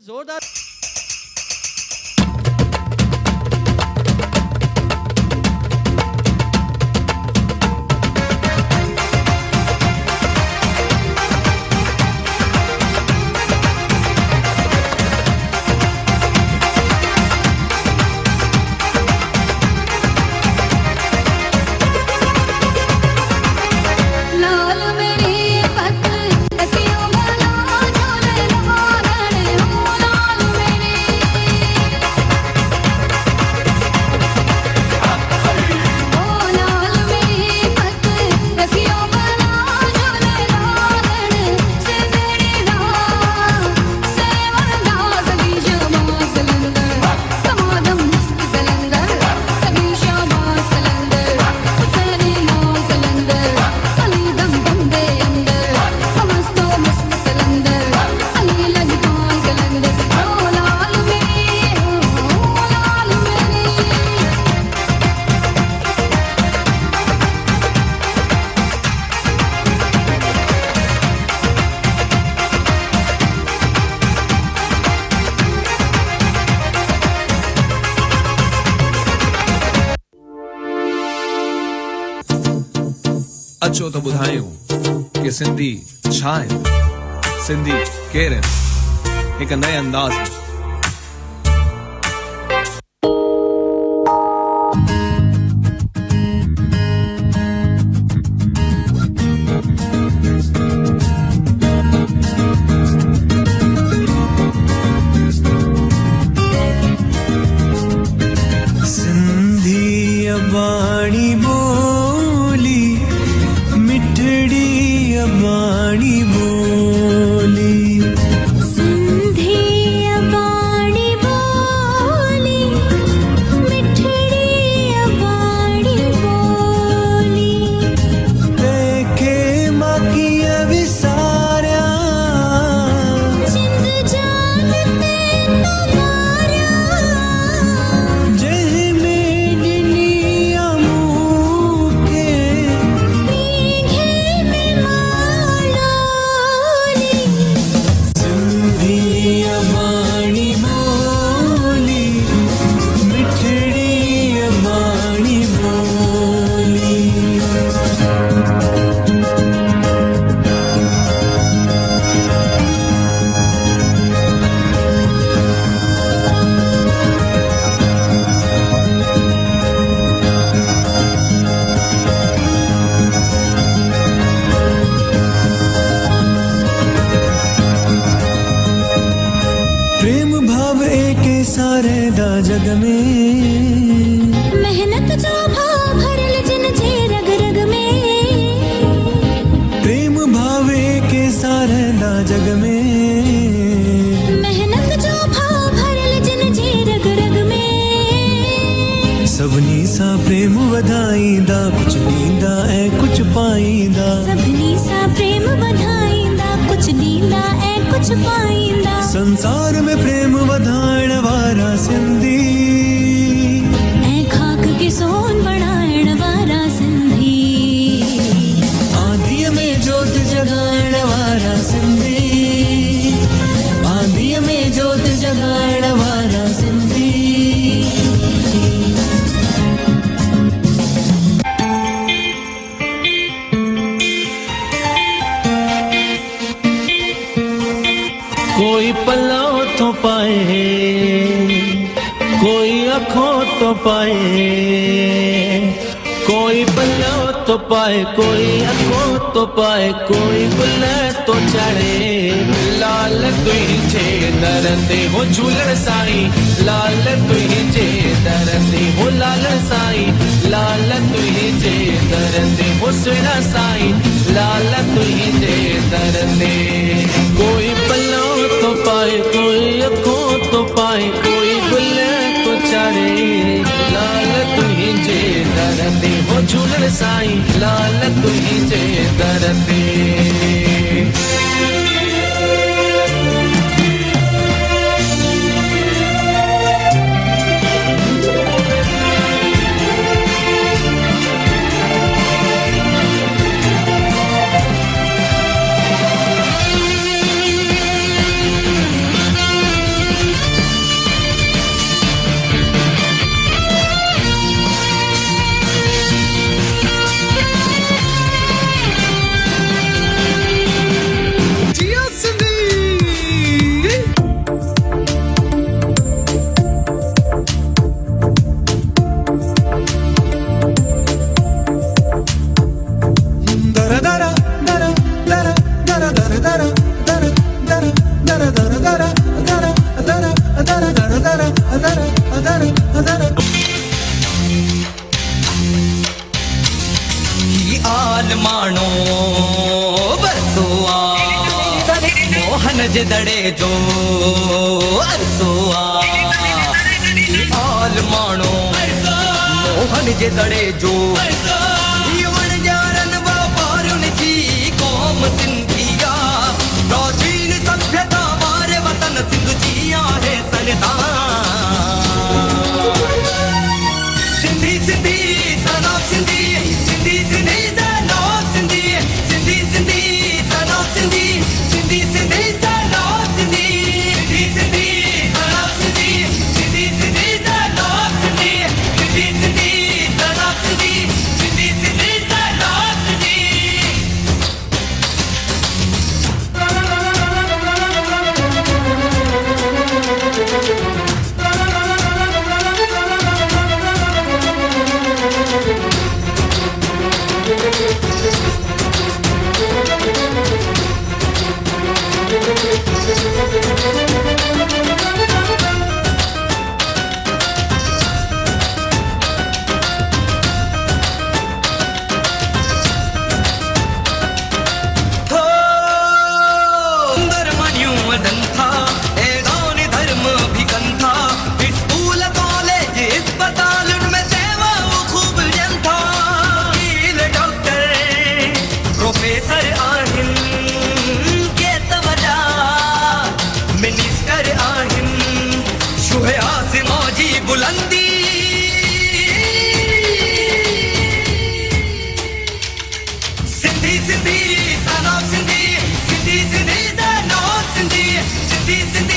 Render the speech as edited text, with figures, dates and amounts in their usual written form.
जोरदार अचो तो ॿुधायूं कि सिंधी छा आहिनि, सिंधी केरु आहिनि, हिकु नए अंदाज़ में। सिंधी अबाणी बोली मिठड़ी अबाणी बोली, सिंधी अबाणी बोली मिठड़ी अबाणी बोली, देखे माकिया विसारिया जिंद जान ते नवारिया, जंहिंमें ॾिनिया मूंखे पीघे में मालोली, सिंधी अबाणी बोली मिठड़ी अबाणी बोली। प्रेम भाव एके सारे दा जग में, मेहनत जो भाव भरल जिन जे रग रग में, प्रेम भाव एके सारे दा जग में, मेहनत जो भाव भरल जिन जे रग रग में, सभिनी सां प्रेम वधाईंदा, कुछ ॾींदा ऐं कुछ पाईंदा, सभिनी सां प्रेम वधाईंदा, कुछ ॾींदा ऐं कुछ पाईंदा, संसार में प्रेम वधाइण वारा सिंधी, ऐं खाक खे सोन बणाइण वारा सिंधी, आंधीअ में जोत जगाइण वारा सिंधी, आंधीअ में जोत जगाइण वारा सिंधी। कोई पल्ला तो पाए, कोई अखों तो पाए, कोई पल्ला तो पाए, कोई अखों तो पाए, कोई गुल तो चढ़े, लाल तुझे दर ते हो झूलण साईं, लाल तुझे दर ते हो लालण साईं, लाल तुझे दर ते हो सुहिणा साईं, लाल तुझे दर ते। कोई पल्ला तो पाए, कोई अखों तो पाए, कोई गुल तो चढ़े, लाल तुझे दर ते हो झूलण साईं, लाल तुझे दर ते। जे दड़े जो अरसो आल माणो मोहन जे दड़े जो वण जारन वापारुन जी कौम सिंधिया प्राचीन सभ्यता वारे वतन सिंध जी आहे सरदार सिंधी सिंधी सनाब सिंधी सिंधी सिंधी सनाब सिंधी सिंधी सिंधी सनाब सिंधी सिंधी सिंधी सनाब सिंधी सिंधी सिंधी सनाब सिंधी सिंधी सिंधी सनाब सिंधी सिंधी सिंधी सनाब सिंधी सिंधी सिंधी सनाब सिंधी सुंदर मणियों मदन था ऐदान धर्म भी कंथा स्कूल कॉलेज अस्पताल उनमें सेवा वो खूब जन था वकील डॉक्टर प्रोफेसर आहिन के तवजा मिनिस्टर आहिन शुहे आसिम जी बुलंदी सिंधी सिंधी सनाब सिंधी सिंधी सिंधी सनाब सिंधी सिंधी सिंधी